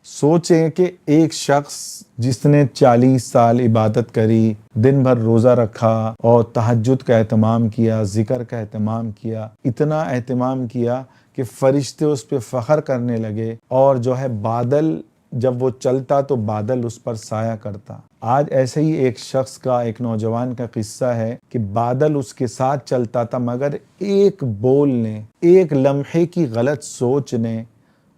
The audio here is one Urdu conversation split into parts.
سوچیں کہ ایک شخص جس نے 40 سال عبادت کری، دن بھر روزہ رکھا اور تہجد کا اہتمام کیا، ذکر کا اہتمام کیا، اتنا اہتمام کیا کہ فرشتے اس پہ فخر کرنے لگے، اور جو ہے بادل جب وہ چلتا تو بادل اس پر سایہ کرتا۔ آج ایسے ہی ایک شخص کا، ایک نوجوان کا قصہ ہے کہ بادل اس کے ساتھ چلتا تھا، مگر ایک بول نے، ایک لمحے کی غلط سوچ نے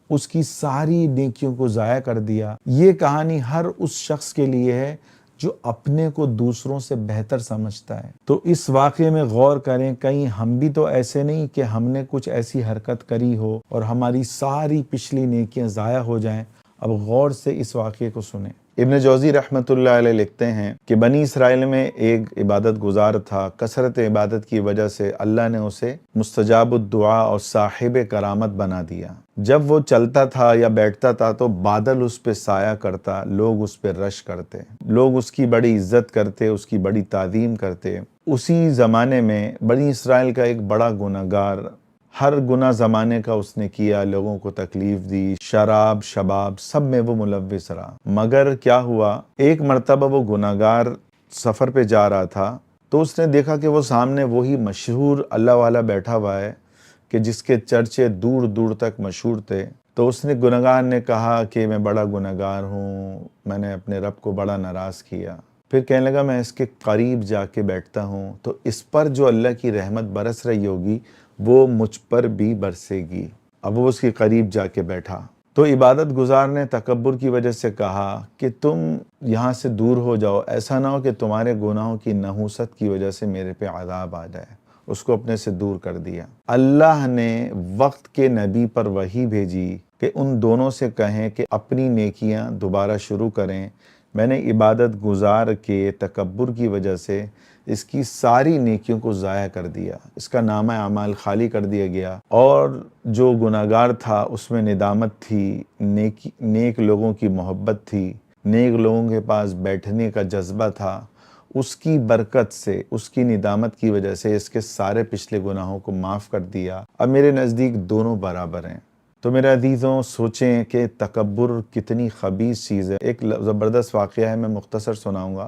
اس کی ساری نیکیوں کو ضائع کر دیا۔ یہ کہانی ہر اس شخص کے لیے ہے جو اپنے کو دوسروں سے بہتر سمجھتا ہے۔ تو اس واقعے میں غور کریں، کہیں ہم بھی تو ایسے نہیں کہ ہم نے کچھ ایسی حرکت کری ہو اور ہماری ساری پچھلی نیکیاں ضائع ہو جائیں۔ اب غور سے اس واقعے کو سنیں۔ ابن جوزی رحمۃ اللہ علیہ لکھتے ہیں کہ بنی اسرائیل میں ایک عبادت گزار تھا۔ کثرت عبادت کی وجہ سے اللہ نے اسے مستجاب الدعا اور صاحب کرامت بنا دیا۔ جب وہ چلتا تھا یا بیٹھتا تھا تو بادل اس پہ سایہ کرتا، لوگ اس پہ رش کرتے، لوگ اس کی بڑی عزت کرتے، اس کی بڑی تعظیم کرتے۔ اسی زمانے میں بنی اسرائیل کا ایک بڑا گنہگار، ہر گناہ زمانے کا اس نے کیا، لوگوں کو تکلیف دی، شراب شباب سب میں وہ ملوث رہا۔ مگر کیا ہوا، ایک مرتبہ وہ گنہگار سفر پہ جا رہا تھا تو اس نے دیکھا کہ وہ سامنے وہی مشہور اللہ والا بیٹھا ہوا ہے کہ جس کے چرچے دور دور تک مشہور تھے۔ تو اس نے گنہگار نے کہا کہ میں بڑا گنہگار ہوں، میں نے اپنے رب کو بڑا ناراض کیا۔ پھر کہنے لگا میں اس کے قریب جا کے بیٹھتا ہوں تو اس پر جو اللہ کی رحمت برس رہی ہوگی وہ مجھ پر بھی برسے گی۔ اب وہ اس کے قریب جا کے بیٹھا تو عبادت گزار نے تکبر کی وجہ سے کہا کہ تم یہاں سے دور ہو جاؤ، ایسا نہ ہو کہ تمہارے گناہوں کی نحوست کی وجہ سے میرے پہ عذاب آ جائے۔ اس کو اپنے سے دور کر دیا۔ اللہ نے وقت کے نبی پر وحی بھیجی کہ ان دونوں سے کہیں کہ اپنی نیکیاں دوبارہ شروع کریں۔ میں نے عبادت گزار کے تکبر کی وجہ سے اس کی ساری نیکیوں کو ضائع کر دیا، اس کا نامہ اعمال خالی کر دیا گیا، اور جو گناہگار تھا اس میں ندامت تھی، نیک لوگوں کی محبت تھی، نیک لوگوں کے پاس بیٹھنے کا جذبہ تھا۔ اس کی برکت سے، اس کی ندامت کی وجہ سے اس کے سارے پچھلے گناہوں کو معاف کر دیا۔ اب میرے نزدیک دونوں برابر ہیں۔ تو میرے عزیزوں، سوچیں کہ تکبر کتنی خبیث چیز ہے۔ ایک زبردست واقعہ ہے، میں مختصر سناؤں گا۔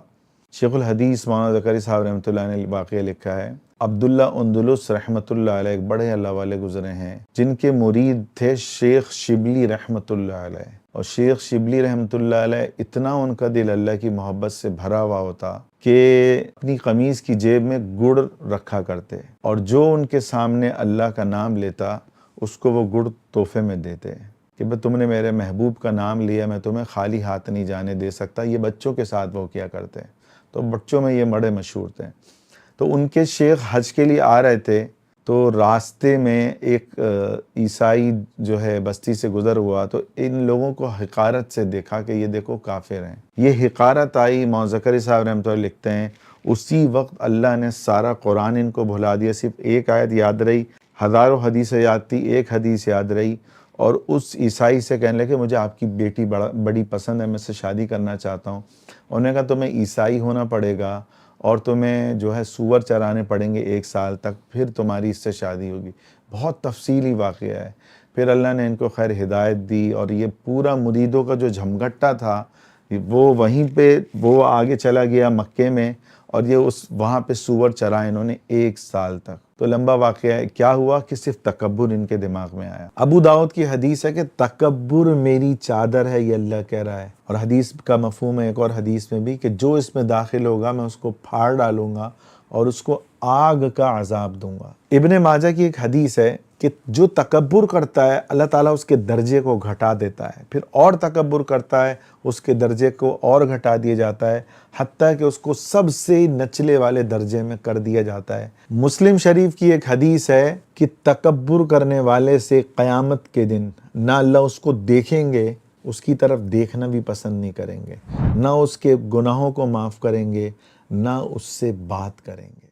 شیخ الحدیث مولانا زکریا صاحب رحمۃ اللہ نے واقعہ لکھا ہے۔ عبداللہ اندلس رحمۃ اللہ علیہ ایک بڑے اللہ والے گزرے ہیں جن کے مرید تھے شیخ شبلی رحمۃ اللہ علیہ، اور شیخ شبلی رحمۃ اللہ علیہ اتنا ان کا دل اللہ کی محبت سے بھرا ہوا ہوتا کہ اپنی قمیض کی جیب میں گڑ رکھا کرتے، اور جو ان کے سامنے اللہ کا نام لیتا اس کو وہ گڑ تحفے میں دیتے کہ بھئی تم نے میرے محبوب کا نام لیا، میں تمہیں خالی ہاتھ نہیں جانے دے سکتا۔ یہ بچوں کے ساتھ وہ کیا کرتے، تو بچوں میں یہ بڑے مشہور تھے۔ تو ان کے شیخ حج کے لیے آ رہے تھے تو راستے میں ایک عیسائی جو ہے بستی سے گزر ہوا، تو ان لوگوں کو حقارت سے دیکھا کہ یہ دیکھو کافر ہیں۔ یہ حقارت آئی، مولانا زکریا صاحب رحمۃ اللہ لکھتے ہیں اسی وقت اللہ نے سارا قرآن ان کو بھلا دیا، صرف ایک آیت یاد رہی، ہزاروں حدیثیں یاد تھی، ایک حدیث یاد رہی، اور اس عیسائی سے کہنے لگے مجھے آپ کی بیٹی بڑی پسند ہے، میں اس سے شادی کرنا چاہتا ہوں۔ انہوں نے کہا تمہیں عیسائی ہونا پڑے گا اور تمہیں جو ہے سور چرانے پڑیں گے 1 سال تک، پھر تمہاری اس سے شادی ہوگی۔ بہت تفصیلی واقعہ ہے۔ پھر اللہ نے ان کو خیر ہدایت دی، اور یہ پورا مریدوں کا جو جھمگٹا تھا وہ وہیں پہ وہ آگے چلا گیا مکے میں، اور یہ وہاں پہ سور چرائے انہوں نے 1 سال تک۔ تو لمبا واقعہ ہے۔ کیا ہوا کہ صرف تکبر ان کے دماغ میں آیا۔ ابو داؤد کی حدیث ہے کہ تکبر میری چادر ہے، یہ اللہ کہہ رہا ہے، اور حدیث کا مفہوم ہے ایک اور حدیث میں بھی کہ جو اس میں داخل ہوگا میں اس کو پھاڑ ڈالوں گا اور اس کو آگ کا عذاب دوں گا۔ ابن ماجہ کی ایک حدیث ہے کہ جو تکبر کرتا ہے اللہ تعالیٰ اس کے درجے کو گھٹا دیتا ہے، پھر اور تکبر کرتا ہے اس کے درجے کو اور گھٹا دیا جاتا ہے، حتیٰ کہ اس کو سب سے نچلے والے درجے میں کر دیا جاتا ہے۔ مسلم شریف کی ایک حدیث ہے کہ تکبر کرنے والے سے قیامت کے دن نہ اللہ اس کو دیکھیں گے، اس کی طرف دیکھنا بھی پسند نہیں کریں گے، نہ اس کے گناہوں کو معاف کریں گے، نہ اس سے بات کریں گے۔